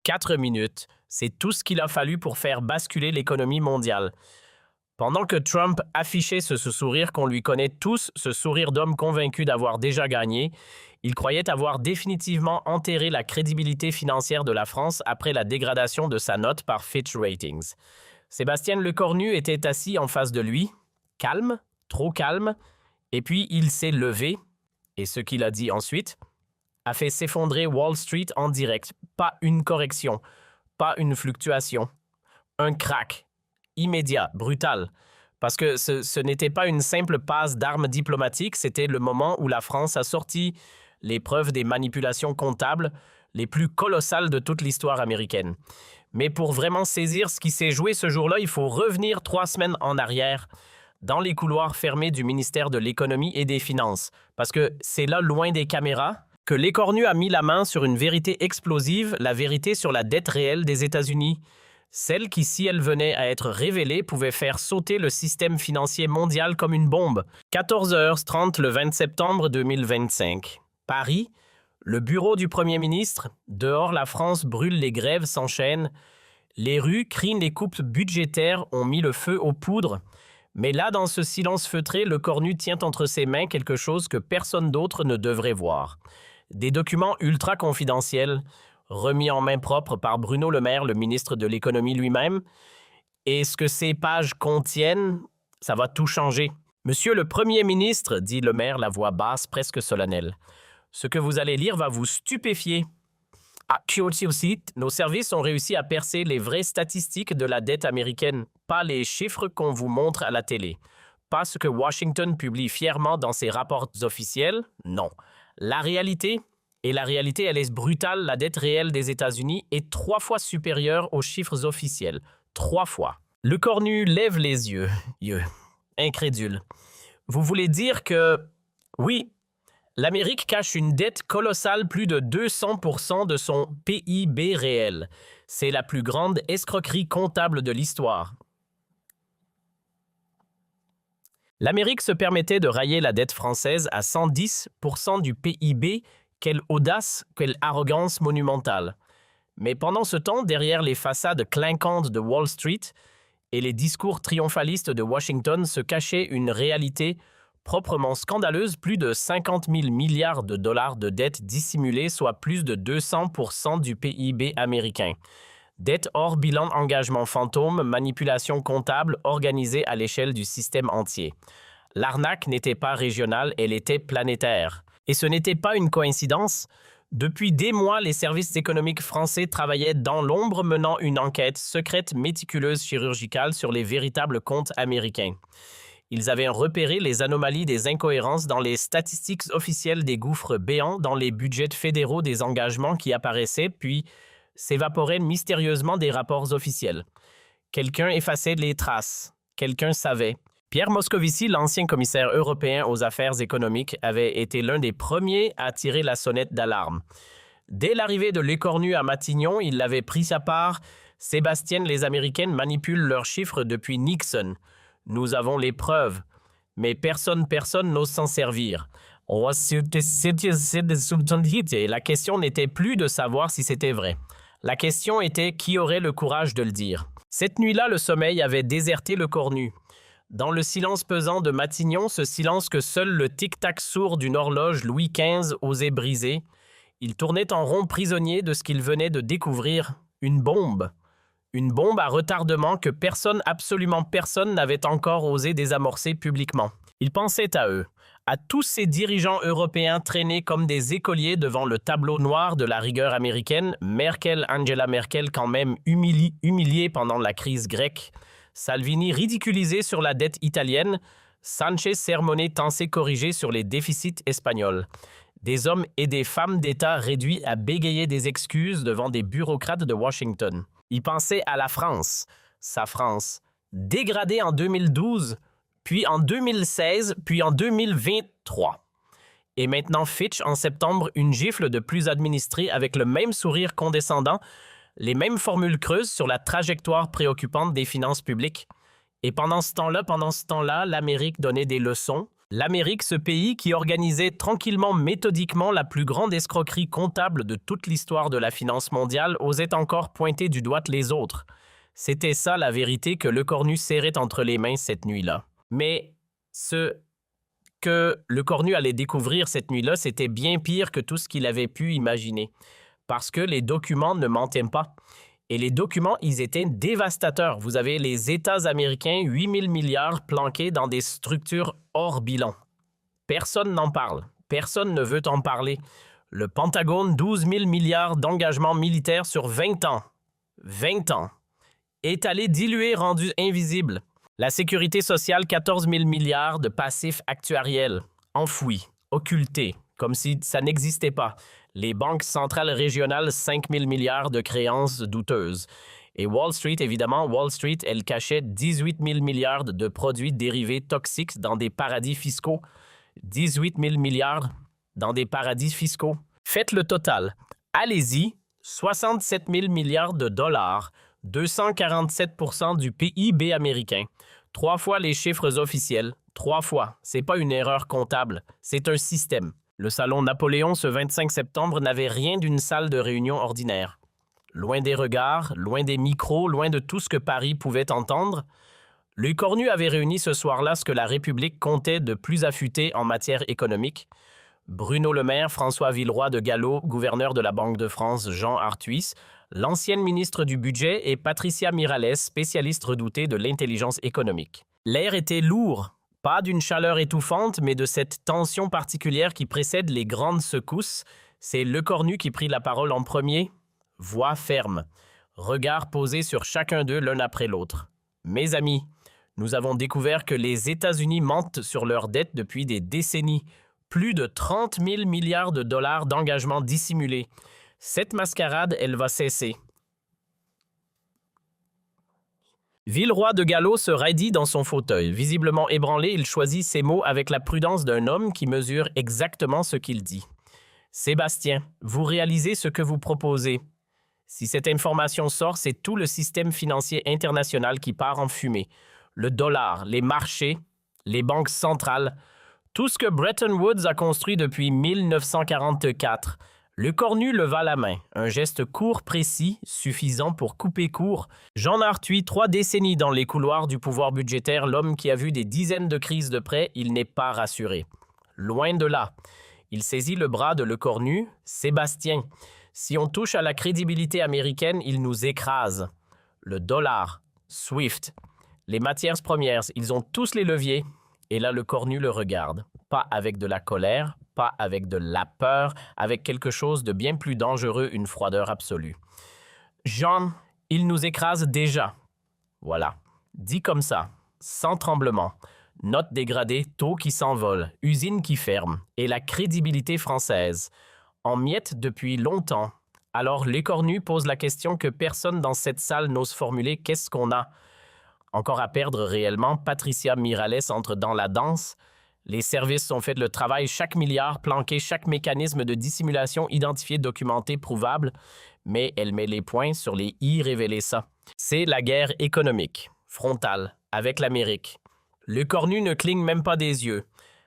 4 minutes, c'est tout ce qu'il a fallu pour faire basculer l'économie mondiale. Pendant que Trump affichait ce sourire qu'on lui connaît tous, ce sourire d'homme convaincu d'avoir déjà gagné, il croyait avoir définitivement enterré la crédibilité financière de la France après la dégradation de sa note par Fitch Ratings. Sébastien Lecornu était assis en face de lui, calme, trop calme, et puis il s'est levé, et ce qu'il a dit ensuite a fait s'effondrer Wall Street en direct. Pas une correction, pas une fluctuation, un crack. Immédiat, brutal, parce que ce n'était pas une simple passe d'armes diplomatiques, c'était le moment où la France a sorti les preuves des manipulations comptables les plus colossales de toute l'histoire américaine. Mais pour vraiment saisir ce qui s'est joué ce jour-là, il faut revenir 3 semaines en arrière, dans les couloirs fermés du ministère de l'Économie et des Finances, parce que c'est là, loin des caméras, que Lecornu a mis la main sur une vérité explosive, la vérité sur la dette réelle des États-Unis. Celle qui, si elle venait à être révélée, pouvait faire sauter le système financier mondial comme une bombe. 14h30 le 20 septembre 2025. Paris, le bureau du Premier ministre. Dehors, la France brûle, les grèves s'enchaînent. Les rues crient, les coupes budgétaires ont mis le feu aux poudres. Mais là, dans ce silence feutré, Lecornu tient entre ses mains quelque chose que personne d'autre ne devrait voir. Des documents ultra confidentiels, remis en main propre par Bruno Le Maire, le ministre de l'Économie lui-même. Et ce que ces pages contiennent, ça va tout changer. Monsieur le Premier ministre, dit Le Maire, la voix basse, presque solennelle, ce que vous allez lire va vous stupéfier. À Curiosity, nos services ont réussi à percer les vraies statistiques de la dette américaine, pas les chiffres qu'on vous montre à la télé. Pas ce que Washington publie fièrement dans ses rapports officiels, non. La réalité, et la réalité, elle est brutale, la dette réelle des États-Unis est 3 fois supérieure aux chiffres officiels. 3 fois. Lecornu lève les yeux, incrédule. Vous voulez dire que, oui, l'Amérique cache une dette colossale, plus de 200% de son PIB réel. C'est la plus grande escroquerie comptable de l'histoire. L'Amérique se permettait de railler la dette française à 110% du PIB. Quelle audace, quelle arrogance monumentale. Mais pendant ce temps, derrière les façades clinquantes de Wall Street et les discours triomphalistes de Washington se cachait une réalité proprement scandaleuse, plus de 50 000 milliards de dollars de dettes dissimulées, soit plus de 200% du PIB américain. Dette hors bilan, engagement fantôme, manipulation comptable organisée à l'échelle du système entier. L'arnaque n'était pas régionale, elle était planétaire. Et ce n'était pas une coïncidence. Depuis des mois, les services économiques français travaillaient dans l'ombre menant une enquête secrète, méticuleuse, chirurgicale sur les véritables comptes américains. Ils avaient repéré les anomalies des incohérences dans les statistiques officielles des gouffres béants dans les budgets fédéraux des engagements qui apparaissaient puis s'évaporaient mystérieusement des rapports officiels. Quelqu'un effaçait les traces. Quelqu'un savait. Pierre Moscovici, l'ancien commissaire européen aux affaires économiques, avait été l'un des premiers à tirer la sonnette d'alarme. Dès l'arrivée de Lecornu à Matignon, il l'avait pris sa part. Sébastien, les Américaines manipulent leurs chiffres depuis Nixon. Nous avons les preuves, mais personne n'ose s'en servir. La question n'était plus de savoir si c'était vrai. La question était qui aurait le courage de le dire. Cette nuit-là, le sommeil avait déserté Lecornu. Dans le silence pesant de Matignon, ce silence que seul le tic-tac sourd d'une horloge Louis XV osait briser, il tournait en rond prisonnier de ce qu'il venait de découvrir, une bombe. Une bombe à retardement que personne, absolument personne, n'avait encore osé désamorcer publiquement. Il pensait à eux, à tous ces dirigeants européens traînés comme des écoliers devant le tableau noir de la rigueur américaine, Angela Merkel quand même humiliée pendant la crise grecque, Salvini ridiculisé sur la dette italienne, Sanchez sermonné tensé corrigé sur les déficits espagnols. Des hommes et des femmes d'État réduits à bégayer des excuses devant des bureaucrates de Washington. Il pensait à la France, sa France, dégradée en 2012, puis en 2016, puis en 2023. Et maintenant Fitch en septembre, une gifle de plus administrée avec le même sourire condescendant, les mêmes formules creuses sur la trajectoire préoccupante des finances publiques. Et pendant ce temps-là, l'Amérique donnait des leçons, L'Amérique, ce pays qui organisait tranquillement, méthodiquement la plus grande escroquerie comptable de toute l'histoire de la finance mondiale, osait encore pointer du doigt les autres. C'était ça la vérité que Lecornu serrait entre les mains cette nuit-là. Mais ce que Lecornu allait découvrir cette nuit-là, c'était bien pire que tout ce qu'il avait pu imaginer. Parce que les documents ne mentaient pas. Et les documents, ils étaient dévastateurs. Vous avez les États américains, 8 000 milliards planqués dans des structures hors bilan. Personne n'en parle. Personne ne veut en parler. Le Pentagone, 12 000 milliards d'engagements militaires sur 20 ans. 20 ans. Étalés, dilués, rendus invisibles. La sécurité sociale, 14 000 milliards de passifs actuariels. Enfouis, occultés, comme si ça n'existait pas. Les banques centrales régionales, 5 000 milliards de créances douteuses. Et Wall Street, évidemment, Wall Street, elle cachait 18 000 milliards de produits dérivés toxiques dans des paradis fiscaux. 18 000 milliards dans des paradis fiscaux. Faites le total. Allez-y, 67 000 milliards de dollars, 247% du PIB américain. 3 fois les chiffres officiels. 3 fois. C'est pas une erreur comptable, c'est un système. Le salon Napoléon, ce 25 septembre, n'avait rien d'une salle de réunion ordinaire. Loin des regards, loin des micros, loin de tout ce que Paris pouvait entendre, Lecornu avait réuni ce soir-là ce que la République comptait de plus affûté en matière économique. Bruno Le Maire, François Villeroy de Galhau, gouverneur de la Banque de France, Jean Arthuis, l'ancienne ministre du Budget et Patricia Miralles, spécialiste redoutée de l'intelligence économique. L'air était lourd. Pas d'une chaleur étouffante, mais de cette tension particulière qui précède les grandes secousses. C'est Lecornu qui prit la parole en premier. Voix ferme. Regard posé sur chacun d'eux l'un après l'autre. Mes amis, nous avons découvert que les États-Unis mentent sur leurs dettes depuis des décennies. Plus de 30 000 milliards de dollars d'engagements dissimulés. Cette mascarade, elle va cesser. Villeroy de Galhau se raidit dans son fauteuil. Visiblement ébranlé, il choisit ses mots avec la prudence d'un homme qui mesure exactement ce qu'il dit. « Sébastien, vous réalisez ce que vous proposez. Si cette information sort, c'est tout le système financier international qui part en fumée. Le dollar, les marchés, les banques centrales, tout ce que Bretton Woods a construit depuis 1944. » Lecornu leva la main, un geste court, précis, suffisant pour couper court. Jean Arthuis, 3 décennies dans les couloirs du pouvoir budgétaire, l'homme qui a vu des dizaines de crises de près, il n'est pas rassuré. Loin de là. Il saisit le bras de Lecornu. « Sébastien, si on touche à la crédibilité américaine, il nous écrase. Le dollar, SWIFT, les matières premières, ils ont tous les leviers. » Et là, Lecornu le regarde. Pas avec de la colère, pas avec de la peur, avec quelque chose de bien plus dangereux, une froideur absolue. « Jean, il nous écrase déjà. » Voilà. Dit comme ça, sans tremblement. Note dégradée, taux qui s'envole, usine qui ferme, et la crédibilité française. En miettes depuis longtemps. Alors Lecornu pose la question que personne dans cette salle n'ose formuler. Qu'est-ce qu'on a? Encore à perdre réellement, Patricia Miralles entre dans la danse. Les services sont faits le travail, chaque milliard planqué, chaque mécanisme de dissimulation identifié, documenté, prouvable. Mais elle met les points sur les i, révéler ça. C'est la guerre économique, frontale, avec l'Amérique. Lecornu ne cligne même pas des yeux.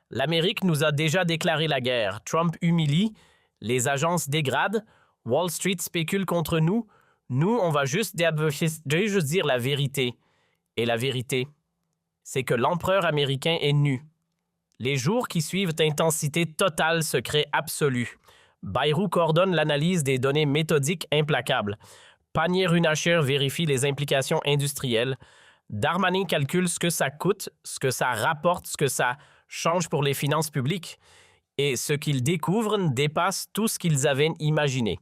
L'Amérique nous a déjà déclaré la guerre. Trump humilie, les agences dégradent, Wall Street spécule contre nous. Nous, on va juste dire la vérité. Et la vérité, c'est que l'empereur américain est nu. Les jours qui suivent, intensité totale, secret absolu. Bayrou coordonne l'analyse des données méthodiques implacables. Pannier-Runacher vérifie les implications industrielles. Darmanin calcule ce que ça coûte, ce que ça rapporte, ce que ça change pour les finances publiques. Et ce qu'ils découvrent dépasse tout ce qu'ils avaient imaginé.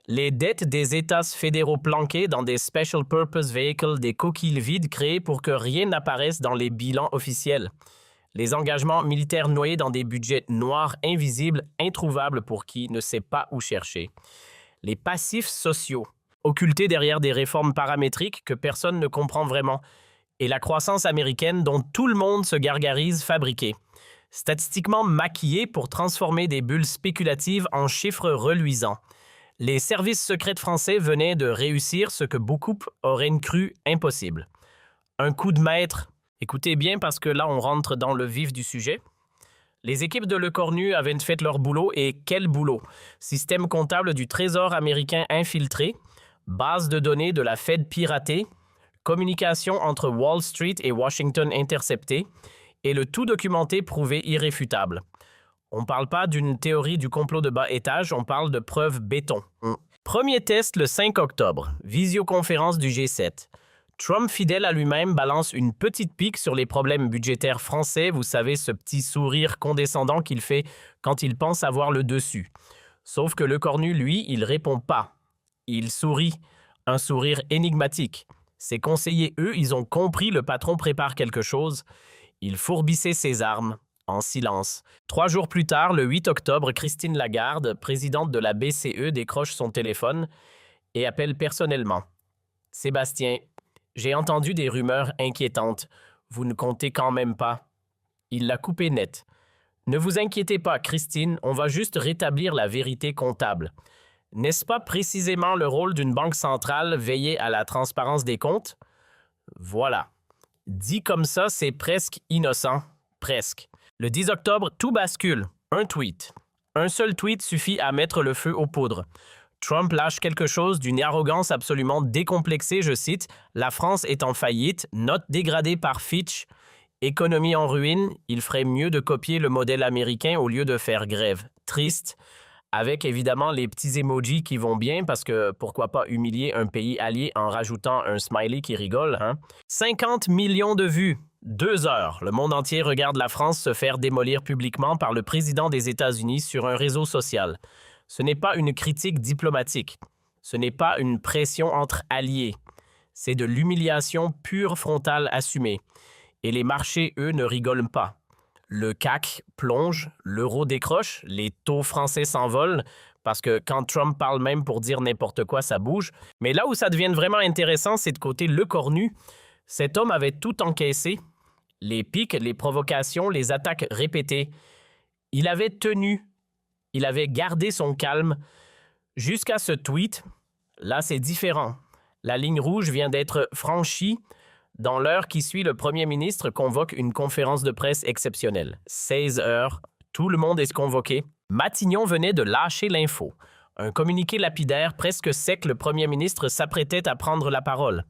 Les dettes des États fédéraux planquées dans des Special Purpose Vehicles, des coquilles vides créées pour que rien n'apparaisse dans les bilans officiels. Les engagements militaires noyés dans des budgets noirs, invisibles, introuvables pour qui ne sait pas où chercher. Les passifs sociaux, occultés derrière des réformes paramétriques que personne ne comprend vraiment. Et la croissance américaine dont tout le monde se gargarise fabriquée. Statistiquement maquillée pour transformer des bulles spéculatives en chiffres reluisants. Les services secrets français venaient de réussir ce que beaucoup auraient cru impossible. Un coup de maître. Écoutez bien parce que là, on rentre dans le vif du sujet. Les équipes de Lecornu avaient fait leur boulot et quel boulot! Système comptable du Trésor américain infiltré, base de données de la Fed piratée, communication entre Wall Street et Washington interceptée, et le tout documenté prouvé irréfutable. On ne parle pas d'une théorie du complot de bas étage, on parle de preuves béton. Premier test le 5 octobre, visioconférence du G7. Trump, fidèle à lui-même, balance une petite pique sur les problèmes budgétaires français, vous savez, ce petit sourire condescendant qu'il fait quand il pense avoir le dessus. Sauf que Lecornu, lui, il répond pas. Il sourit, un sourire énigmatique. Ses conseillers, eux, ils ont compris le patron prépare quelque chose. Il fourbissait ses armes, en silence. 3 jours plus tard, le 8 octobre, Christine Lagarde, présidente de la BCE, décroche son téléphone et appelle personnellement. « Sébastien, j'ai entendu des rumeurs inquiétantes. Vous ne comptez quand même pas. » Il l'a coupé net. « Ne vous inquiétez pas, Christine, on va juste rétablir la vérité comptable. N'est-ce pas précisément le rôle d'une banque centrale, veiller à la transparence des comptes? » Voilà. Dit comme ça, c'est presque innocent. Presque. Le 10 octobre, tout bascule. Un tweet. Un seul tweet suffit à mettre le feu aux poudres. Trump lâche quelque chose d'une arrogance absolument décomplexée, je cite, « La France est en faillite, note dégradée par Fitch, économie en ruine, il ferait mieux de copier le modèle américain au lieu de faire grève. Triste. » Avec évidemment les petits emojis qui vont bien parce que pourquoi pas humilier un pays allié en rajoutant un smiley qui rigole, hein? 50 millions de vues. 2 heures. Le monde entier regarde la France se faire démolir publiquement par le président des États-Unis sur un réseau social. Ce n'est pas une critique diplomatique. Ce n'est pas une pression entre alliés. C'est de l'humiliation pure frontale assumée. Et les marchés, eux, ne rigolent pas. Le CAC plonge, l'euro décroche, les taux français s'envolent, parce que quand Trump parle même pour dire n'importe quoi, ça bouge. Mais là où ça devient vraiment intéressant, c'est de côté Lecornu. Cet homme avait tout encaissé. Les piques, les provocations, les attaques répétées. Il avait tenu. Il avait gardé son calme. Jusqu'à ce tweet, là c'est différent. La ligne rouge vient d'être franchie. Dans l'heure qui suit, le premier ministre convoque une conférence de presse exceptionnelle. 16 heures, tout le monde est convoqué. Matignon venait de lâcher l'info. Un communiqué lapidaire, presque sec, le premier ministre s'apprêtait à prendre la parole.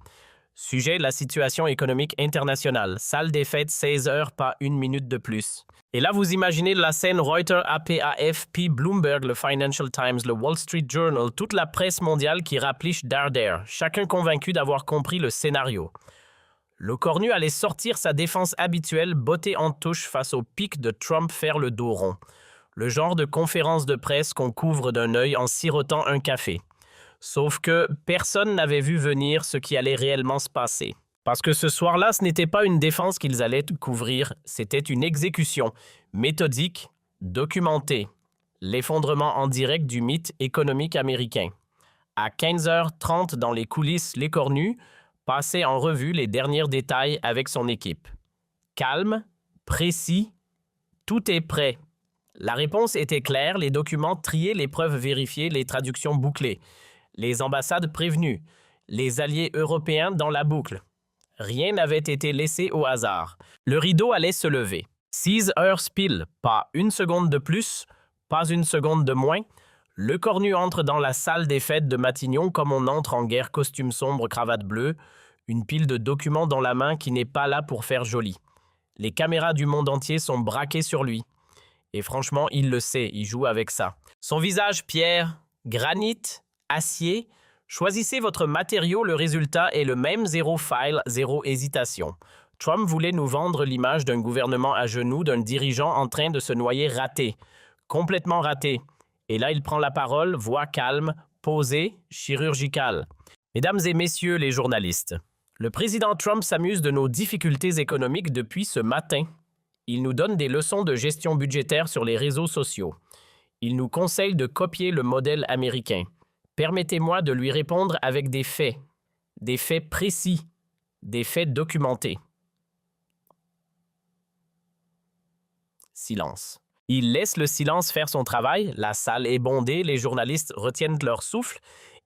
Sujet, la situation économique internationale. Salle des fêtes, 16 heures, pas une minute de plus. Et là, vous imaginez la scène Reuters, AP, AFP, Bloomberg, le Financial Times, le Wall Street Journal, toute la presse mondiale qui rappliche d'ardeur, chacun convaincu d'avoir compris le scénario. Lecornu allait sortir sa défense habituelle, botter en touche face au pic de Trump faire le dos rond. Le genre de conférence de presse qu'on couvre d'un œil en sirotant un café. Sauf que personne n'avait vu venir ce qui allait réellement se passer. Parce que ce soir-là, ce n'était pas une défense qu'ils allaient couvrir, c'était une exécution méthodique, documentée. L'effondrement en direct du mythe économique américain. À 15h30 dans les coulisses, Lecornu passait en revue les derniers détails avec son équipe. Calme, précis, tout est prêt. La réponse était claire, les documents triés, les preuves vérifiées, les traductions bouclées. Les ambassades prévenues, les alliés européens dans la boucle. Rien n'avait été laissé au hasard. Le rideau allait se lever. 6 heures pile, pas une seconde de plus, pas une seconde de moins. Lecornu entre dans la salle des fêtes de Matignon comme on entre en guerre, costume sombre, cravate bleue, une pile de documents dans la main qui n'est pas là pour faire joli. Les caméras du monde entier sont braquées sur lui. Et franchement, il le sait, il joue avec ça. Son visage pierre, granit, acier. Choisissez votre matériau, le résultat est le même, zéro file, zéro hésitation. Trump voulait nous vendre l'image d'un gouvernement à genoux, d'un dirigeant en train de se noyer raté. Complètement raté. Et là, il prend la parole, voix calme, posée, chirurgicale. Mesdames et messieurs les journalistes, le président Trump s'amuse de nos difficultés économiques depuis ce matin. Il nous donne des leçons de gestion budgétaire sur les réseaux sociaux. Il nous conseille de copier le modèle américain. Permettez-moi de lui répondre avec des faits précis, des faits documentés. Silence. Il laisse le silence faire son travail, la salle est bondée, les journalistes retiennent leur souffle,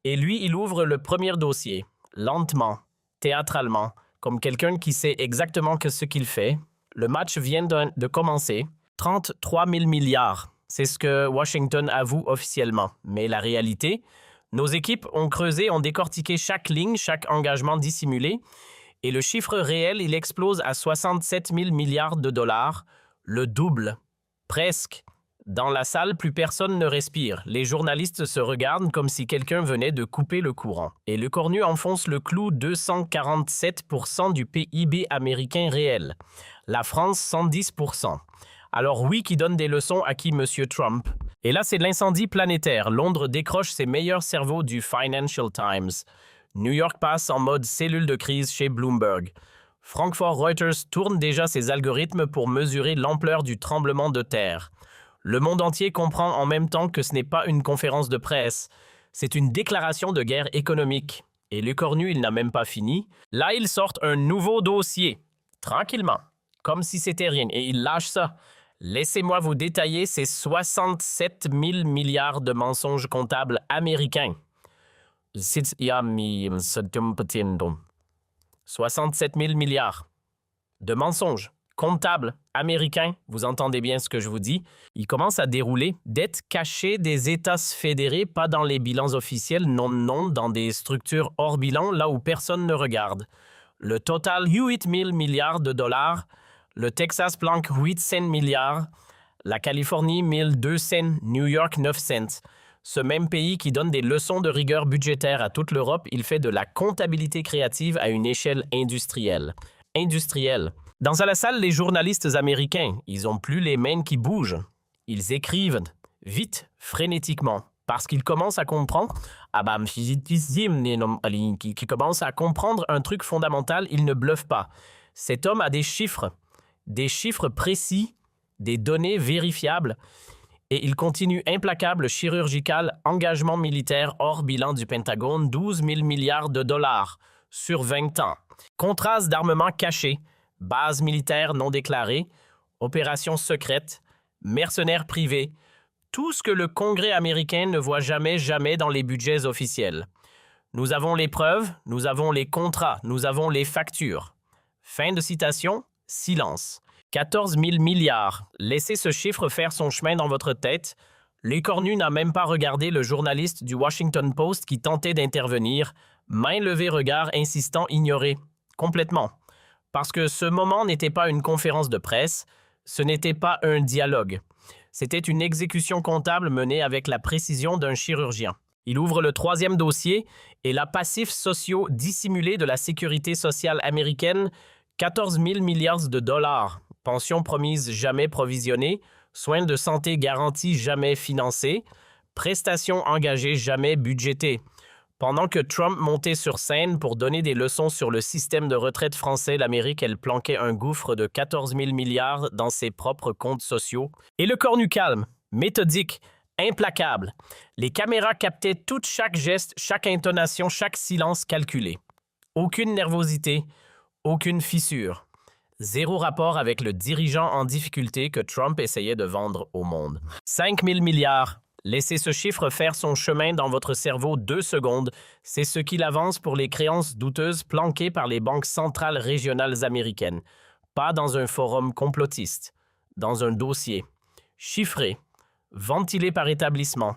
et lui, il ouvre le premier dossier, lentement, théâtralement, comme quelqu'un qui sait exactement ce qu'il fait. Le match vient de commencer. 33 000 milliards. C'est ce que Washington avoue officiellement. Mais la réalité, nos équipes ont creusé, ont décortiqué chaque ligne, chaque engagement dissimulé, et le chiffre réel, il explose à 67 000 milliards de dollars, le double, presque. Dans la salle, plus personne ne respire. Les journalistes se regardent comme si quelqu'un venait de couper le courant. Et le Cornu enfonce le clou, 247% du PIB américain réel. La France, 110%. Alors oui, qui donne des leçons à qui, Monsieur Trump? Et là, c'est l'incendie planétaire. Londres décroche ses meilleurs cerveaux du Financial Times. New York passe en mode cellule de crise chez Bloomberg. Francfort Reuters tourne déjà ses algorithmes pour mesurer l'ampleur du tremblement de terre. Le monde entier comprend en même temps que ce n'est pas une conférence de presse, c'est une déclaration de guerre économique. Et le Cornu, il n'a même pas fini. Là, ils sortent un nouveau dossier, tranquillement, comme si c'était rien, et ils lâchent ça. Laissez-moi vous détailler ces 67 000 milliards de mensonges comptables américains. 67 000 milliards de mensonges comptables américains, vous entendez bien ce que je vous dis, ils commencent à dérouler dettes cachées des États fédérés, pas dans les bilans officiels, non, dans des structures hors bilan, là où personne ne regarde. Le total, 8 000 milliards de dollars, le Texas planque 800 milliards, la Californie 1200, New York 900. Ce même pays qui donne des leçons de rigueur budgétaire à toute l'Europe, il fait de la comptabilité créative à une échelle industrielle. Dans la salle, les journalistes américains, ils n'ont plus les mains qui bougent. Ils écrivent vite, frénétiquement, parce qu'ils commencent à comprendre, qui commencent à comprendre un truc fondamental, ils ne bluffent pas. Cet homme a des chiffres précis, des données vérifiables, et il continue implacable, chirurgical, engagement militaire hors bilan du Pentagone, 12 000 milliards de dollars sur 20 ans. Contrats d'armement cachés, bases militaires non déclarées, opérations secrètes, mercenaires privés, tout ce que le Congrès américain ne voit jamais dans les budgets officiels. Nous avons les preuves, nous avons les contrats, nous avons les factures. Fin de citation, silence. 14 000 milliards. Laissez ce chiffre faire son chemin dans votre tête. Le Cornu n'a même pas regardé le journaliste du Washington Post qui tentait d'intervenir, main levée, regard insistant, ignoré. Complètement. Parce que ce moment n'était pas une conférence de presse, ce n'était pas un dialogue. C'était une exécution comptable menée avec la précision d'un chirurgien. Il ouvre le troisième dossier et la passifs sociaux dissimulés de la sécurité sociale américaine, 14 000 milliards de dollars. Pensions promises jamais provisionnées, soins de santé garantis jamais financés, prestations engagées jamais budgétées. Pendant que Trump montait sur scène pour donner des leçons sur le système de retraite français, l'Amérique, elle planquait un gouffre de 14 000 milliards dans ses propres comptes sociaux. Et le Cornu calme, méthodique, implacable. Les caméras captaient tout chaque geste, chaque intonation, chaque silence calculé. Aucune nervosité, aucune fissure. Zéro rapport avec le dirigeant en difficulté que Trump essayait de vendre au monde. 5 000 milliards. Laissez ce chiffre faire son chemin dans votre cerveau 2 secondes. C'est ce qu'il avance pour les créances douteuses planquées par les banques centrales régionales américaines. Pas dans un forum complotiste. Dans un dossier. Chiffré. Ventilé par établissement.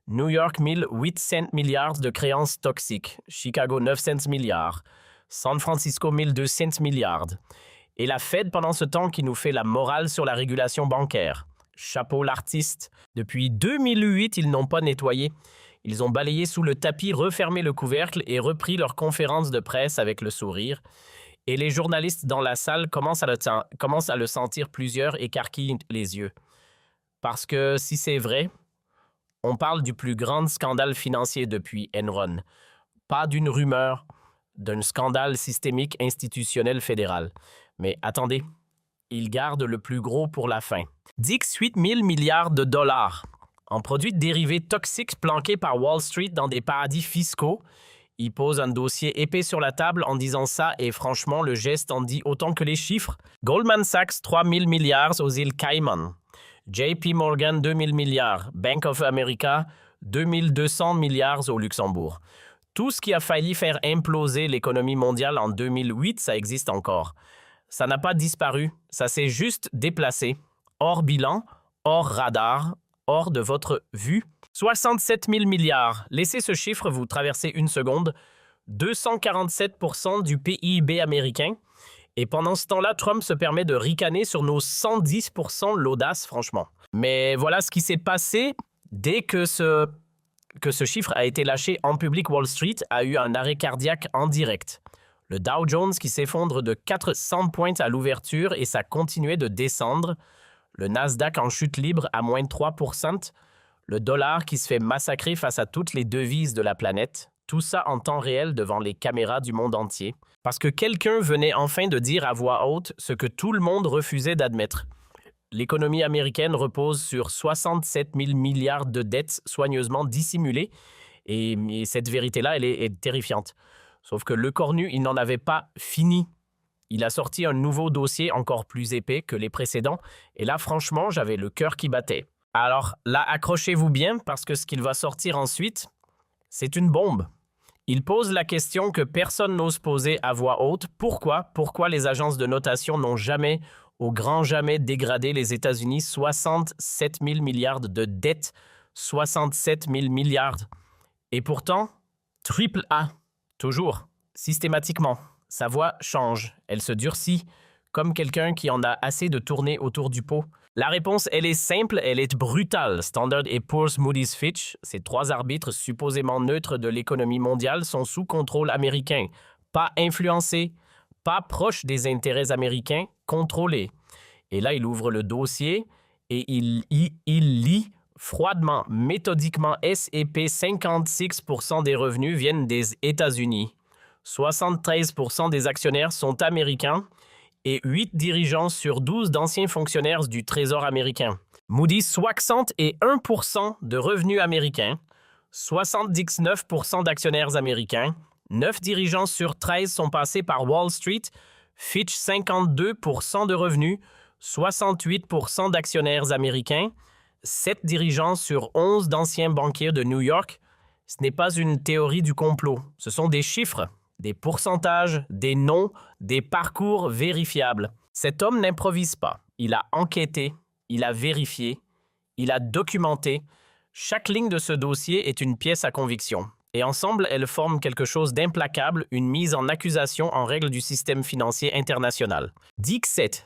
New York 1800 milliards de créances toxiques. Chicago 900 milliards. San Francisco 1200 milliards. Et la Fed pendant ce temps qui nous fait la morale sur la régulation bancaire. Chapeau l'artiste. Depuis 2008, ils n'ont pas nettoyé. Ils ont balayé sous le tapis, refermé le couvercle et repris leur conférence de presse avec le sourire. Et les journalistes dans la salle commencent à le sentir, plusieurs écarquillent les yeux. Parce que si c'est vrai, on parle du plus grand scandale financier depuis Enron. Pas d'une rumeur, d'un scandale systémique institutionnel fédéral. Mais attendez, ils gardent le plus gros pour la fin. 18 000 milliards de dollars en produits dérivés toxiques planqués par Wall Street dans des paradis fiscaux. Ils posent un dossier épais sur la table en disant ça et franchement, le geste en dit autant que les chiffres. Goldman Sachs, 3 000 milliards aux îles Caïmans. JP Morgan, 2 000 milliards. Bank of America, 2 200 milliards au Luxembourg. Tout ce qui a failli faire imploser l'économie mondiale en 2008, ça existe encore. Ça n'a pas disparu, ça s'est juste déplacé. hors bilan, hors radar, hors de votre vue. 67 000 milliards. Laissez ce chiffre vous traverser une seconde. 247% du PIB américain. Et pendant ce temps-là, Trump se permet de ricaner sur nos 110%, l'audace, franchement. Mais voilà ce qui s'est passé dès que ce chiffre a été lâché en public. Wall Street a eu un arrêt cardiaque en direct. Le Dow Jones qui s'effondre de 400 points à l'ouverture et ça continuait de descendre. Le Nasdaq en chute libre à moins de 3%. Le dollar qui se fait massacrer face à toutes les devises de la planète. Tout ça en temps réel devant les caméras du monde entier. Parce que quelqu'un venait enfin de dire à voix haute ce que tout le monde refusait d'admettre. L'économie américaine repose sur 67 000 milliards de dettes soigneusement dissimulées. Et cette vérité-là, elle est terrifiante. Sauf que le cornu, il n'en avait pas fini. Il a sorti un nouveau dossier encore plus épais que les précédents. Et là, franchement, j'avais le cœur qui battait. Alors là, accrochez-vous bien parce que ce qu'il va sortir ensuite, c'est une bombe. Il pose la question que personne n'ose poser à voix haute. Pourquoi? Pourquoi les agences de notation n'ont jamais, au grand jamais, dégradé les États-Unis? 67 000 milliards de dettes. 67 000 milliards. Et pourtant, triple A. Toujours. Systématiquement. Sa voix change. Elle se durcit. Comme quelqu'un qui en a assez de tourner autour du pot. La réponse, elle est simple, elle est brutale. Standard & Poor's, Moody's, Fitch, ces trois arbitres supposément neutres de l'économie mondiale sont sous contrôle américain. Pas influencés, pas proches des intérêts américains, contrôlés. Et là, il ouvre le dossier et il lit froidement, méthodiquement, S&P 56% des revenus viennent des États-Unis. 73% des actionnaires sont américains. Et 8 dirigeants sur 12 d'anciens fonctionnaires du Trésor américain. Moody's 61% de revenus américains, 79% d'actionnaires américains, 9 dirigeants sur 13 sont passés par Wall Street, Fitch 52% de revenus, 68% d'actionnaires américains, 7 dirigeants sur 11 d'anciens banquiers de New York. Ce n'est pas une théorie du complot, ce sont des chiffres. Des pourcentages, des noms, des parcours vérifiables. Cet homme n'improvise pas. Il a enquêté, il a vérifié, il a documenté. Chaque ligne de ce dossier est une pièce à conviction. Et ensemble, elles forment quelque chose d'implacable, une mise en accusation en règle du système financier international. Dixit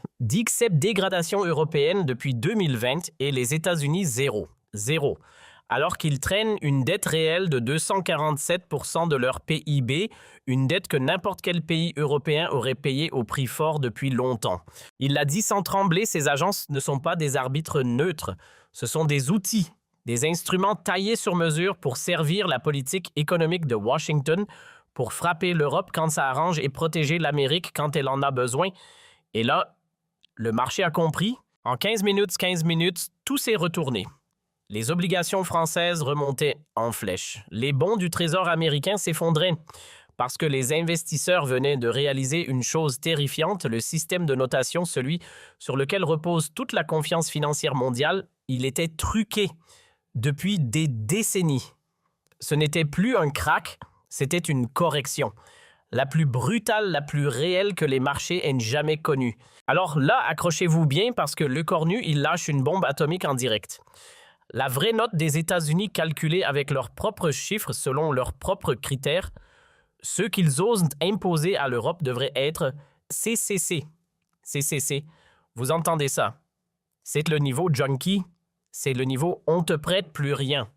dégradation européenne depuis 2020 et les États-Unis zéro. Zéro. Alors qu'ils traînent une dette réelle de 247% de leur PIB, une dette que n'importe quel pays européen aurait payée au prix fort depuis longtemps. Il l'a dit sans trembler, ces agences ne sont pas des arbitres neutres, ce sont des outils, des instruments taillés sur mesure pour servir la politique économique de Washington, pour frapper l'Europe quand ça arrange et protéger l'Amérique quand elle en a besoin. Et là, le marché a compris. En 15 minutes, tout s'est retourné. Les obligations françaises remontaient en flèche. Les bons du Trésor américain s'effondraient parce que les investisseurs venaient de réaliser une chose terrifiante, le système de notation, celui sur lequel repose toute la confiance financière mondiale, il était truqué depuis des décennies. Ce n'était plus un krach, c'était une correction. La plus brutale, la plus réelle que les marchés aient jamais connue. Alors là, accrochez-vous bien parce que le cornu, il lâche une bombe atomique en direct. La vraie note des États-Unis calculée avec leurs propres chiffres selon leurs propres critères, ceux qu'ils osent imposer à l'Europe devrait être CCC. CCC, vous entendez ça? C'est le niveau junkie, c'est le niveau on te prête plus rien.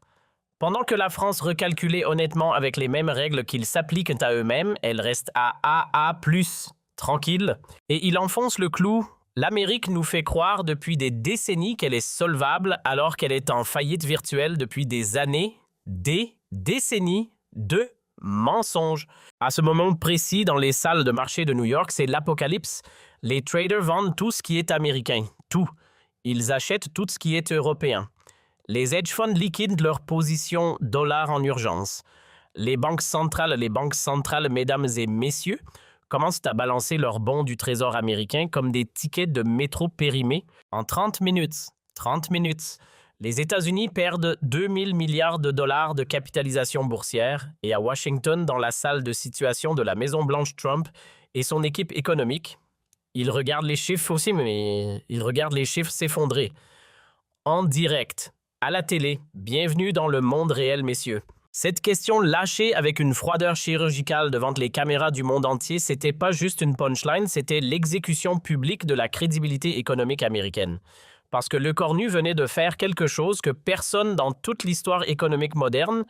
Pendant que la France recalculait honnêtement avec les mêmes règles qu'ils s'appliquent à eux-mêmes, elle reste à AA+, tranquille, et il enfonce le clou. L'Amérique nous fait croire depuis des décennies qu'elle est solvable alors qu'elle est en faillite virtuelle depuis des années, des décennies de mensonges. À ce moment précis, dans les salles de marché de New York, c'est l'apocalypse. Les traders vendent tout ce qui est américain, tout. Ils achètent tout ce qui est européen. Les hedge funds liquident leur position dollar en urgence. Les banques centrales, mesdames et messieurs, commencent à balancer leurs bons du Trésor américain comme des tickets de métro périmés en 30 minutes. 30 minutes. Les États-Unis perdent 2 000 milliards de dollars de capitalisation boursière et à Washington, dans la salle de situation de la Maison-Blanche, Trump et son équipe économique, Il regarde les chiffres aussi, mais il regarde les chiffres s'effondrer. En direct, à la télé, bienvenue dans le monde réel, messieurs. Cette question lâchée avec une froideur chirurgicale devant les caméras du monde entier, c'était pas juste une punchline, c'était l'exécution publique de la crédibilité économique américaine. Parce que Le Cornu venait de faire quelque chose que personne dans toute l'histoire économique moderne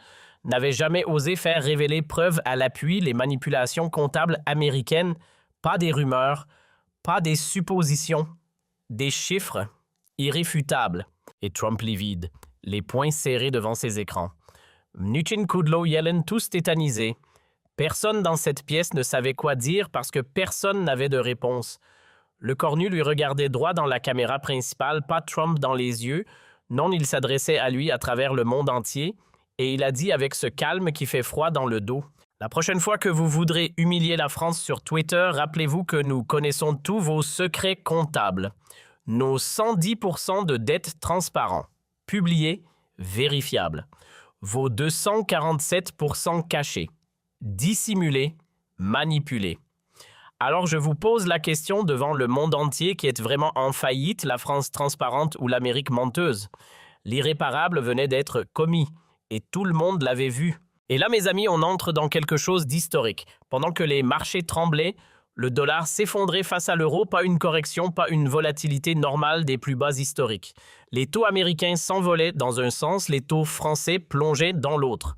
n'avait jamais osé faire révéler preuve à l'appui les manipulations comptables américaines, pas des rumeurs, pas des suppositions, des chiffres irréfutables. Et Trump livide, les poings serrés devant ses écrans. Mnuchin, Kudlow, Yellen, tous tétanisés. Personne dans cette pièce ne savait quoi dire parce que personne n'avait de réponse. Le Cornu lui regardait droit dans la caméra principale, pas Trump dans les yeux. Non, il s'adressait à lui à travers le monde entier, et il a dit avec ce calme qui fait froid dans le dos. La prochaine fois que vous voudrez humilier la France sur Twitter, rappelez-vous que nous connaissons tous vos secrets comptables. Nos 110% de dettes transparents, publiés, vérifiables. Vos 247% cachés, dissimulés, manipulés. Alors je vous pose la question devant le monde entier qui est vraiment en faillite, la France transparente ou l'Amérique menteuse. L'irréparable venait d'être commis et tout le monde l'avait vu. Et là, mes amis, on entre dans quelque chose d'historique. Pendant que les marchés tremblaient, le dollar s'effondrait face à l'euro, pas une correction, pas une volatilité normale des plus bas historiques. Les taux américains s'envolaient dans un sens, les taux français plongeaient dans l'autre.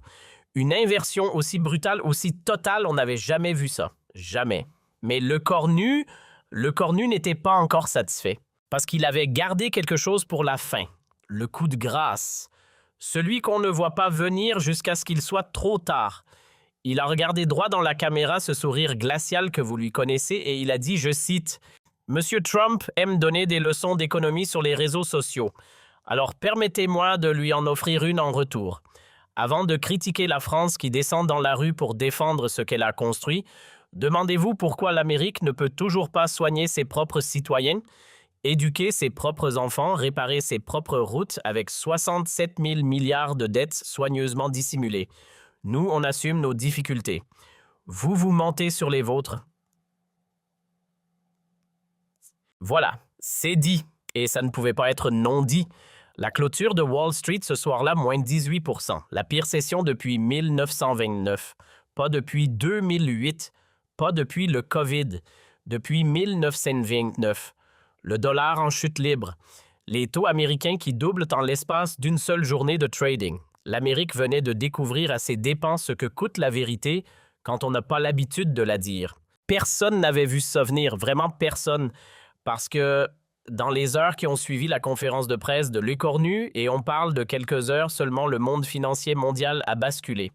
Une inversion aussi brutale, aussi totale, on n'avait jamais vu ça. Jamais. Mais le Cornu n'était pas encore satisfait. Parce qu'il avait gardé quelque chose pour la fin. Le coup de grâce. Celui qu'on ne voit pas venir jusqu'à ce qu'il soit trop tard. Il a regardé droit dans la caméra ce sourire glacial que vous lui connaissez et il a dit, je cite, « Monsieur Trump aime donner des leçons d'économie sur les réseaux sociaux. Alors permettez-moi de lui en offrir une en retour. Avant de critiquer la France qui descend dans la rue pour défendre ce qu'elle a construit, demandez-vous pourquoi l'Amérique ne peut toujours pas soigner ses propres citoyens, éduquer ses propres enfants, réparer ses propres routes avec 67 000 milliards de dettes soigneusement dissimulées. Nous, on assume nos difficultés. Vous vous mentez sur les vôtres. » Voilà, c'est dit. Et ça ne pouvait pas être non dit. La clôture de Wall Street ce soir-là, moins 18%. La pire session depuis 1929. Pas depuis 2008. Pas depuis le COVID. Depuis 1929. Le dollar en chute libre. Les taux américains qui doublent en l'espace d'une seule journée de trading. L'Amérique venait de découvrir à ses dépens ce que coûte la vérité quand on n'a pas l'habitude de la dire. Personne n'avait vu ça venir, vraiment personne, parce que dans les heures qui ont suivi la conférence de presse de Le Cornu, et on parle de quelques heures seulement, le monde financier mondial a basculé.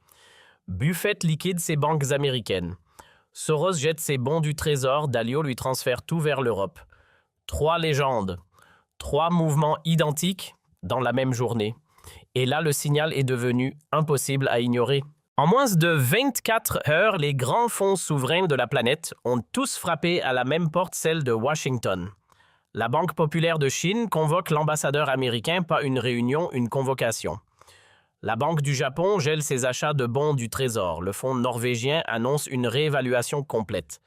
Buffett liquide ses banques américaines. Soros jette ses bons du Trésor, Dalio lui transfère tout vers l'Europe. 3 légendes, 3 mouvements identiques dans la même journée. Et là, le signal est devenu impossible à ignorer. En moins de 24 heures, les grands fonds souverains de la planète ont tous frappé à la même porte, celle de Washington. La Banque populaire de Chine convoque l'ambassadeur américain, pas une réunion, une convocation. La Banque du Japon gèle ses achats de bons du Trésor. Le fonds norvégien annonce une réévaluation complète.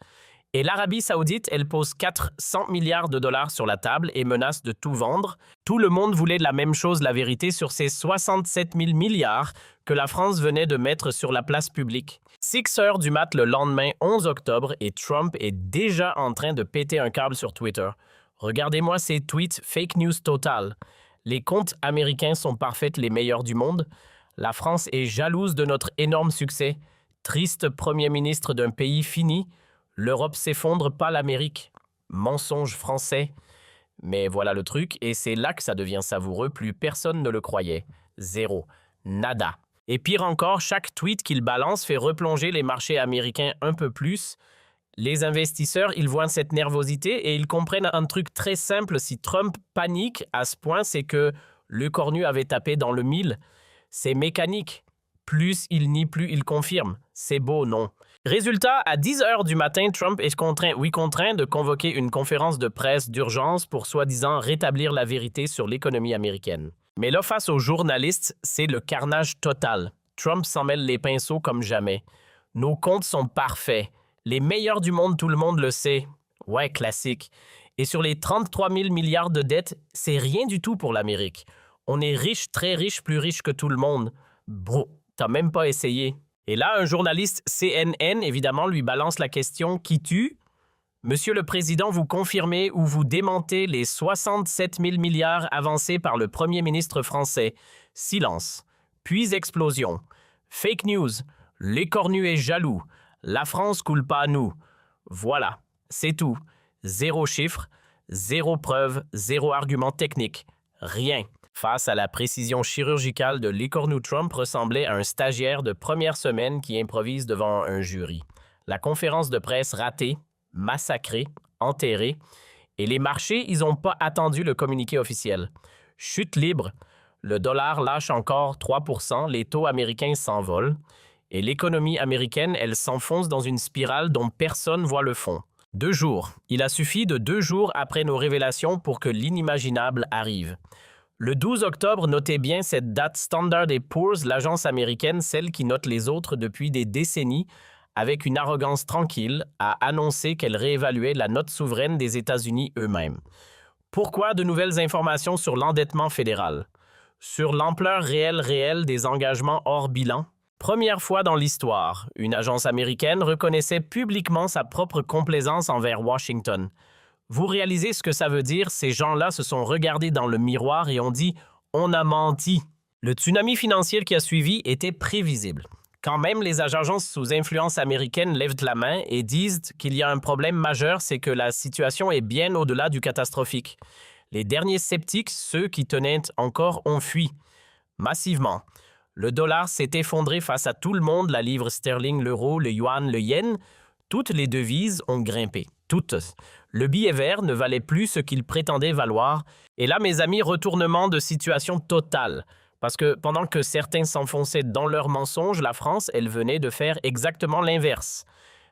Et l'Arabie saoudite, elle pose 400 milliards de dollars sur la table et menace de tout vendre. Tout le monde voulait la même chose, la vérité, sur ces 67 000 milliards que la France venait de mettre sur la place publique. 6 heures du mat le lendemain, 11 octobre, et Trump est déjà en train de péter un câble sur Twitter. Regardez-moi ces tweets fake news total. Les comptes américains sont parfaits, les meilleurs du monde. La France est jalouse de notre énorme succès. Triste premier ministre d'un pays fini. L'Europe s'effondre, pas l'Amérique. Mensonge français. Mais voilà le truc, et c'est là que ça devient savoureux, plus personne ne le croyait. Zéro. Nada. Et pire encore, chaque tweet qu'il balance fait replonger les marchés américains un peu plus. Les investisseurs, ils voient cette nervosité et ils comprennent un truc très simple. Si Trump panique à ce point, c'est que Le Cornu avait tapé dans le mille. C'est mécanique. Plus il nie, plus il confirme. C'est beau, non? Résultat, à 10 heures du matin, Trump est contraint de convoquer une conférence de presse d'urgence pour soi-disant rétablir la vérité sur l'économie américaine. Mais là, face aux journalistes, c'est le carnage total. Trump s'en mêle les pinceaux comme jamais. Nos comptes sont parfaits. Les meilleurs du monde, tout le monde le sait. Ouais, classique. Et sur les 33 000 milliards de dettes, c'est rien du tout pour l'Amérique. On est riche, très riche, plus riche que tout le monde. Bro, t'as même pas essayé. Et là, un journaliste CNN, évidemment, lui balance la question « Qui tue ?» Monsieur le Président, vous confirmez ou vous démentez les 67 000 milliards avancés par le Premier ministre français. Silence. Puis explosion. Fake news. L'écornu est jaloux. La France coule pas à nous. Voilà, c'est tout. Zéro chiffre, zéro preuve, zéro argument technique. Rien. Face à la précision chirurgicale de l'écornu, Trump ressemblait à un stagiaire de première semaine qui improvise devant un jury. La conférence de presse ratée, massacrée, enterrée, et les marchés, ils n'ont pas attendu le communiqué officiel. Chute libre, le dollar lâche encore 3%, les taux américains s'envolent, et l'économie américaine, elle s'enfonce dans une spirale dont personne voit le fond. 2 jours. Il a suffi de 2 jours après nos révélations pour que l'inimaginable arrive. Le 12 octobre, notez bien cette date Standard & Poor's, l'agence américaine, celle qui note les autres depuis des décennies, avec une arrogance tranquille, a annoncé qu'elle réévaluait la note souveraine des États-Unis eux-mêmes. Pourquoi de nouvelles informations sur l'endettement fédéral? Sur l'ampleur réelle des engagements hors bilan? Première fois dans l'histoire, une agence américaine reconnaissait publiquement sa propre complaisance envers Washington. Vous réalisez ce que ça veut dire? Ces gens-là se sont regardés dans le miroir et ont dit « On a menti ». Le tsunami financier qui a suivi était prévisible. Quand même, les agences sous influence américaine lèvent la main et disent qu'il y a un problème majeur, c'est que la situation est bien au-delà du catastrophique. Les derniers sceptiques, ceux qui tenaient encore, ont fui. Massivement. Le dollar s'est effondré face à tout le monde, la livre sterling, l'euro, le yuan, le yen. Toutes les devises ont grimpé. Toutes. Le billet vert ne valait plus ce qu'il prétendait valoir. Et là, mes amis, retournement de situation totale. Parce que pendant que certains s'enfonçaient dans leurs mensonges, la France, elle venait de faire exactement l'inverse.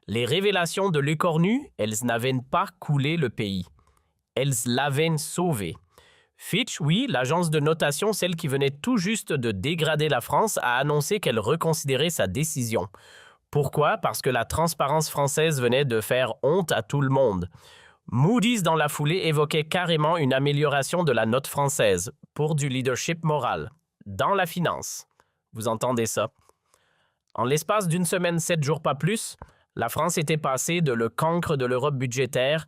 Les révélations de l'écornu, elles n'avaient pas coulé le pays. Elles l'avaient sauvé. Fitch, oui, l'agence de notation, celle qui venait tout juste de dégrader la France, a annoncé qu'elle reconsidérait sa décision. Pourquoi? Parce que la transparence française venait de faire honte à tout le monde. Moody's, dans la foulée, évoquait carrément une amélioration de la note française pour du leadership moral. Dans la finance. Vous entendez ça? En l'espace d'une semaine, 7 jours pas plus, la France était passée de le cancre de l'Europe budgétaire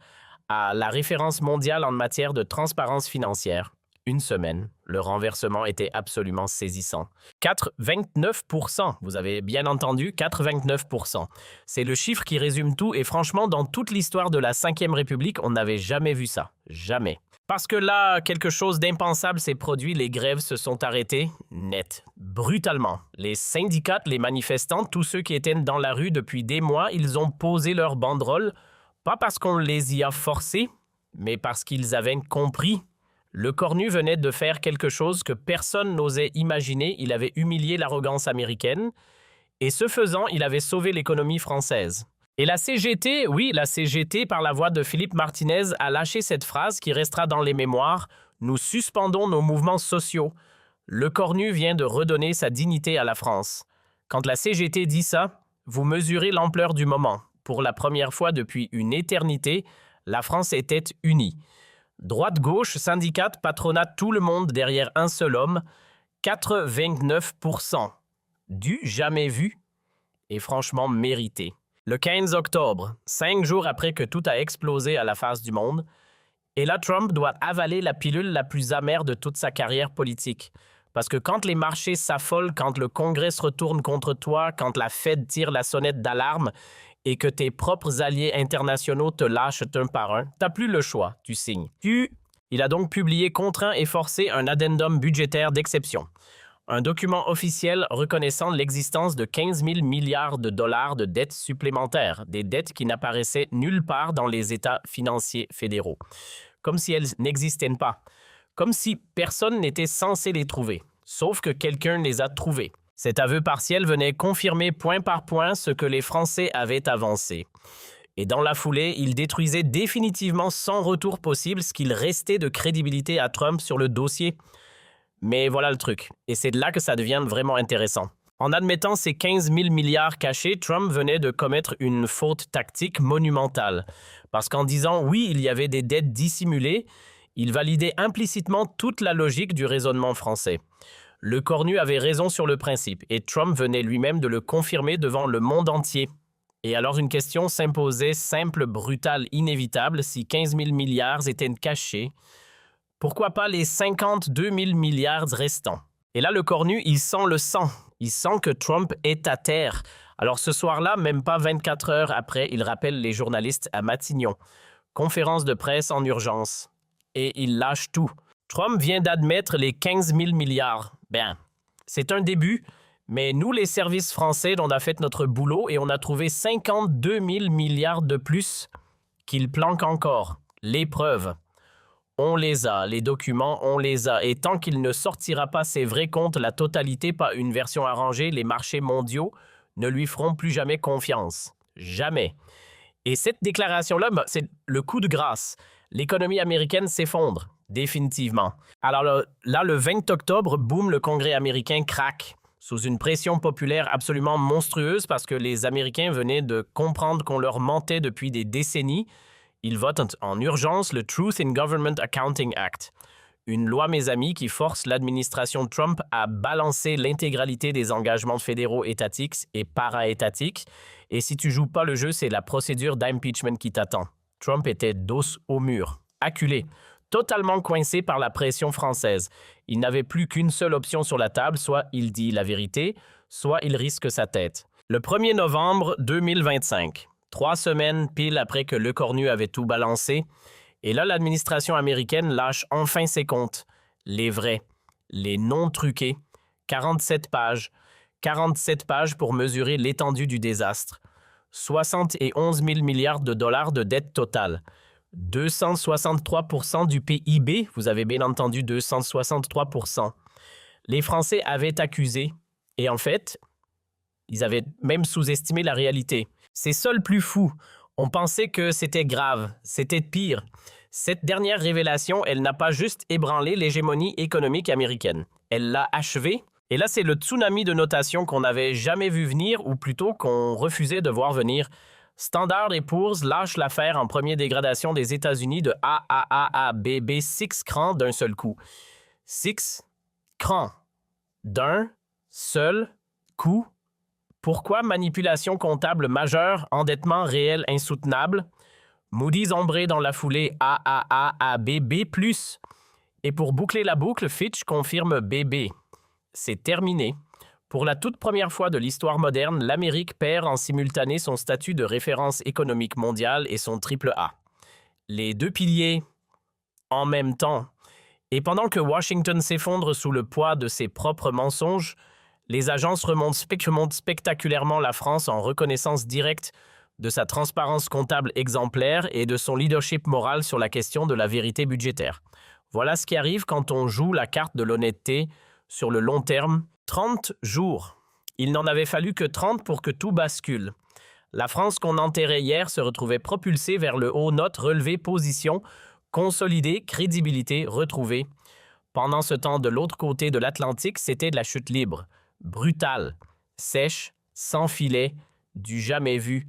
à la référence mondiale en matière de transparence financière. Une semaine, le renversement était absolument saisissant. 4,29%, vous avez bien entendu, 4,29%. C'est le chiffre qui résume tout et franchement, dans toute l'histoire de la Ve République, on n'avait jamais vu ça. Jamais. Parce que là, quelque chose d'impensable s'est produit, les grèves se sont arrêtées, net, brutalement. Les syndicats, les manifestants, tous ceux qui étaient dans la rue depuis des mois, ils ont posé leurs banderoles, pas parce qu'on les y a forcés, mais parce qu'ils avaient compris. Le cornu venait de faire quelque chose que personne n'osait imaginer, il avait humilié l'arrogance américaine, et ce faisant, il avait sauvé l'économie française. Et la CGT, oui, la CGT, par la voix de Philippe Martinez, a lâché cette phrase qui restera dans les mémoires « Nous suspendons nos mouvements sociaux ». Le cornu vient de redonner sa dignité à la France. Quand la CGT dit ça, vous mesurez l'ampleur du moment. Pour la première fois depuis une éternité, la France était unie. Droite-gauche, syndicats, patronat, tout le monde derrière un seul homme, 4,29%. Du jamais vu et franchement mérité. Le 15 octobre, 5 jours après que tout a explosé à la face du monde, et là Trump doit avaler la pilule la plus amère de toute sa carrière politique. Parce que quand les marchés s'affolent, quand le Congrès se retourne contre toi, quand la Fed tire la sonnette d'alarme et que tes propres alliés internationaux te lâchent un par un, t'as plus le choix, tu signes. Il a donc publié contraint et forcé un addendum budgétaire d'exception. Un document officiel reconnaissant l'existence de 15 000 milliards de dollars de dettes supplémentaires, des dettes qui n'apparaissaient nulle part dans les États financiers fédéraux. Comme si elles n'existaient pas. Comme si personne n'était censé les trouver, sauf que quelqu'un les a trouvées. Cet aveu partiel venait confirmer point par point ce que les Français avaient avancé. Et dans la foulée, il détruisait définitivement sans retour possible ce qu'il restait de crédibilité à Trump sur le dossier. Mais voilà le truc. Et c'est de là que ça devient vraiment intéressant. En admettant ces 15 000 milliards cachés, Trump venait de commettre une faute tactique monumentale. Parce qu'en disant oui, il y avait des dettes dissimulées, il validait implicitement toute la logique du raisonnement français. Le cornu avait raison sur le principe, et Trump venait lui-même de le confirmer devant le monde entier. Et alors une question s'imposait simple, brutale, inévitable, si 15 000 milliards étaient cachés, pourquoi pas les 52 000 milliards restants? Et là, le cornu, il sent le sang. Il sent que Trump est à terre. Alors ce soir-là, même pas 24 heures après, il rappelle les journalistes à Matignon. Conférence de presse en urgence. Et il lâche tout. Trump vient d'admettre les 15 000 milliards. Bien, c'est un début, mais nous, les services français, on a fait notre boulot et on a trouvé 52 000 milliards de plus qu'il planque encore. Les preuves. On les a, les documents, on les a. Et tant qu'il ne sortira pas ses vrais comptes, la totalité, pas une version arrangée, les marchés mondiaux ne lui feront plus jamais confiance. Jamais. Et cette déclaration-là, c'est le coup de grâce. L'économie américaine s'effondre, définitivement. Alors là, le 20 octobre, boum, le Congrès américain craque, sous une pression populaire absolument monstrueuse parce que les Américains venaient de comprendre qu'on leur mentait depuis des décennies. Ils votent en urgence le Truth in Government Accounting Act, une loi, mes amis, qui force l'administration Trump à balancer l'intégralité des engagements fédéraux étatiques et para-étatiques. Et si tu joues pas le jeu, c'est la procédure d'impeachment qui t'attend. Trump était dos au mur, acculé, totalement coincé par la pression française. Il n'avait plus qu'une seule option sur la table, soit il dit la vérité, soit il risque sa tête. Le 1er novembre 2025. 3 semaines pile après que Le Cornu avait tout balancé. Et là, l'administration américaine lâche enfin ses comptes. Les vrais, les non truqués. 47 pages. 47 pages pour mesurer l'étendue du désastre. 71 000 milliards de dollars de dette totale. 263% du PIB, vous avez bien entendu 263%. Les Français avaient accusé, et en fait, ils avaient même sous-estimé la réalité. C'est ça le plus fou. On pensait que c'était grave, c'était pire. Cette dernière révélation, elle n'a pas juste ébranlé l'hégémonie économique américaine. Elle l'a achevée. Et là, c'est le tsunami de notation qu'on n'avait jamais vu venir, ou plutôt qu'on refusait de voir venir. Standard & Poor's lâche l'affaire en première dégradation des États-Unis de AAA B, 6 crans d'un seul coup. 6 crans d'un seul coup. Pourquoi manipulation comptable majeure, endettement réel insoutenable? Moody's ombré dans la foulée AAA B, B+. Et pour boucler la boucle, Fitch confirme BB. C'est terminé. Pour la toute première fois de l'histoire moderne, l'Amérique perd en simultané son statut de référence économique mondiale et son AAA. Les deux piliers en même temps. Et pendant que Washington s'effondre sous le poids de ses propres mensonges, les agences remontent spectaculairement la France en reconnaissance directe de sa transparence comptable exemplaire et de son leadership moral sur la question de la vérité budgétaire. Voilà ce qui arrive quand on joue la carte de l'honnêteté sur le long terme. 30 jours. Il n'en avait fallu que 30 pour que tout bascule. La France qu'on enterrait hier se retrouvait propulsée vers le haut, note relevée, position, consolidée, crédibilité retrouvée. Pendant ce temps, de l'autre côté de l'Atlantique, c'était de la chute libre. Brutale, sèche, sans filet, du jamais vu.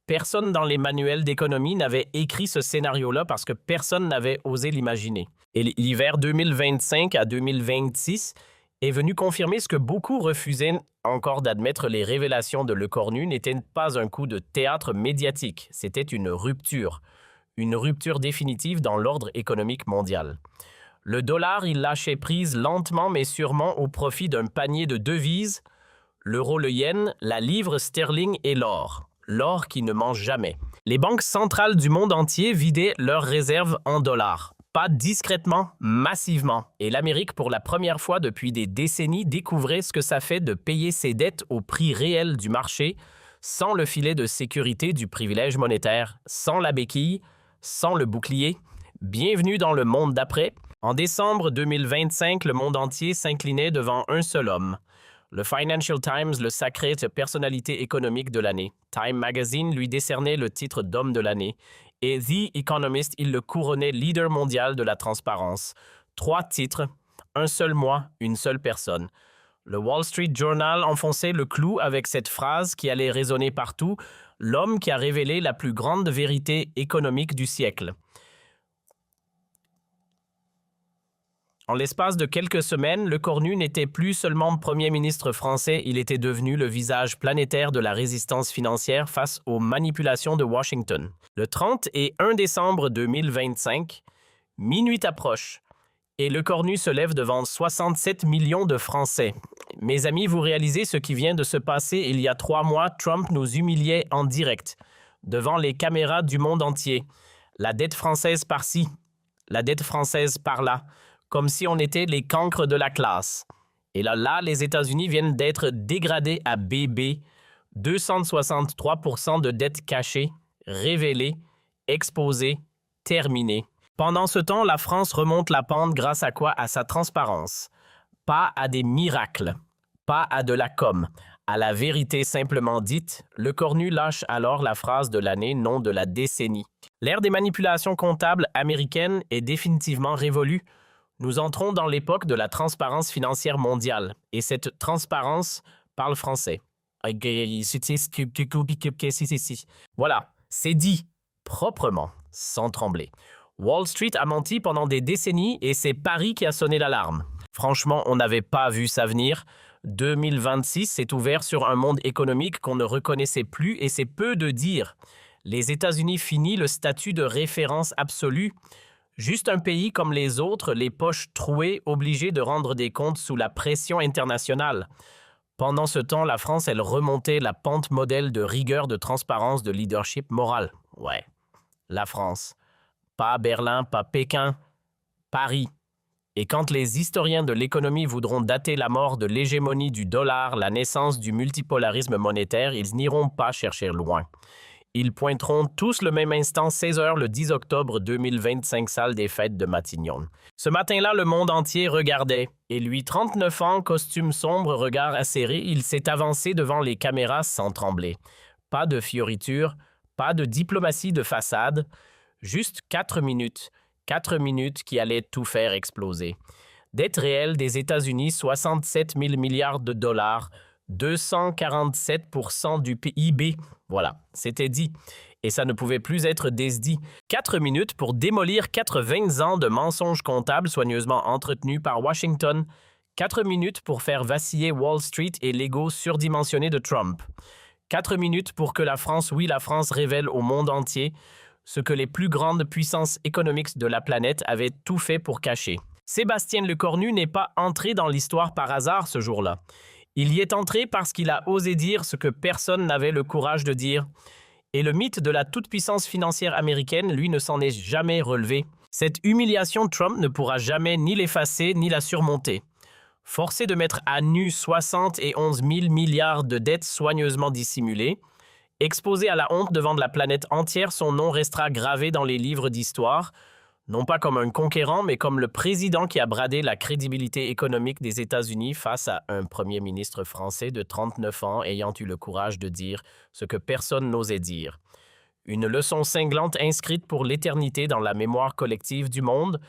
Personne dans les manuels d'économie n'avait écrit ce scénario-là parce que personne n'avait osé l'imaginer. Et l'hiver 2025 à 2026 est venu confirmer ce que beaucoup refusaient encore d'admettre. Les révélations de Le Cornu n'étaient pas un coup de théâtre médiatique, c'était une rupture définitive dans l'ordre économique mondial. Le dollar, il lâchait prise lentement mais sûrement au profit d'un panier de devises, l'euro, le yen, la livre sterling et l'or. L'or qui ne mange jamais. Les banques centrales du monde entier vidaient leurs réserves en dollars. Pas discrètement, massivement. Et l'Amérique, pour la première fois depuis des décennies, découvrait ce que ça fait de payer ses dettes au prix réel du marché, sans le filet de sécurité du privilège monétaire, sans la béquille, sans le bouclier. Bienvenue dans le monde d'après. En décembre 2025, le monde entier s'inclinait devant un seul homme. Le Financial Times le sacrait personnalité économique de l'année. Time Magazine lui décernait le titre d'homme de l'année. Et The Economist, il le couronnait leader mondial de la transparence. 3 titres, un seul mois, une seule personne. Le Wall Street Journal enfonçait le clou avec cette phrase qui allait résonner partout, l'homme qui a révélé la plus grande vérité économique du siècle. En l'espace de quelques semaines, Le Cornu n'était plus seulement Premier ministre français, il était devenu le visage planétaire de la résistance financière face aux manipulations de Washington. Le 30 et 1 décembre 2025, minuit approche, et Le Cornu se lève devant 67 millions de Français. Mes amis, vous réalisez ce qui vient de se passer il y a 3 mois, Trump nous humiliait en direct, devant les caméras du monde entier. La dette française par-ci, la dette française par-là, comme si on était les cancres de la classe. Et là, les États-Unis viennent d'être dégradés à BB, 263% de dette cachée, révélée, exposée, terminée. Pendant ce temps, la France remonte la pente grâce à quoi? À sa transparence. Pas à des miracles, pas à de la com. À la vérité simplement dite, Le Cornu lâche alors la phrase de l'année, non de la décennie. L'ère des manipulations comptables américaines est définitivement révolue. Nous entrons dans l'époque de la transparence financière mondiale, et cette transparence parle français. Voilà, c'est dit, proprement, sans trembler. Wall Street a menti pendant des décennies et c'est Paris qui a sonné l'alarme. Franchement, on n'avait pas vu ça venir. 2026 s'est ouvert sur un monde économique qu'on ne reconnaissait plus et c'est peu de dire. Les États-Unis finissent le statut de référence absolue. Juste un pays comme les autres, les poches trouées, obligé de rendre des comptes sous la pression internationale. Pendant ce temps, la France, elle remontait la pente modèle de rigueur, de transparence, de leadership moral. Ouais, la France. Pas Berlin, pas Pékin, Paris. Et quand les historiens de l'économie voudront dater la mort de l'hégémonie du dollar, la naissance du multipolarisme monétaire, ils n'iront pas chercher loin. Ils pointeront tous le même instant, 16h le 10 octobre 2025, salle des fêtes de Matignon. Ce matin-là, le monde entier regardait. Et lui, 39 ans, costume sombre, regard acéré, il s'est avancé devant les caméras sans trembler. Pas de fioriture, pas de diplomatie de façade, juste 4 minutes. 4 minutes qui allaient tout faire exploser. Dette réelle des États-Unis, 67 000 milliards de dollars, 247% du PIB. Voilà, c'était dit. Et ça ne pouvait plus être décdit. 4 minutes pour démolir 80 ans de mensonges comptables soigneusement entretenus par Washington. 4 minutes pour faire vaciller Wall Street et l'ego surdimensionné de Trump. 4 minutes pour que la France, oui, la France révèle au monde entier ce que les plus grandes puissances économiques de la planète avaient tout fait pour cacher. Sébastien Lecornu n'est pas entré dans l'histoire par hasard ce jour-là. Il y est entré parce qu'il a osé dire ce que personne n'avait le courage de dire. Et le mythe de la toute-puissance financière américaine, lui, ne s'en est jamais relevé. Cette humiliation, Trump ne pourra jamais ni l'effacer ni la surmonter. Forcé de mettre à nu 71 000 milliards de dettes soigneusement dissimulées, exposé à la honte devant la planète entière, son nom restera gravé dans les livres d'histoire, non pas comme un conquérant, mais comme le président qui a bradé la crédibilité économique des États-Unis face à un premier ministre français de 39 ans ayant eu le courage de dire ce que personne n'osait dire. Une leçon cinglante inscrite pour l'éternité dans la mémoire collective du monde,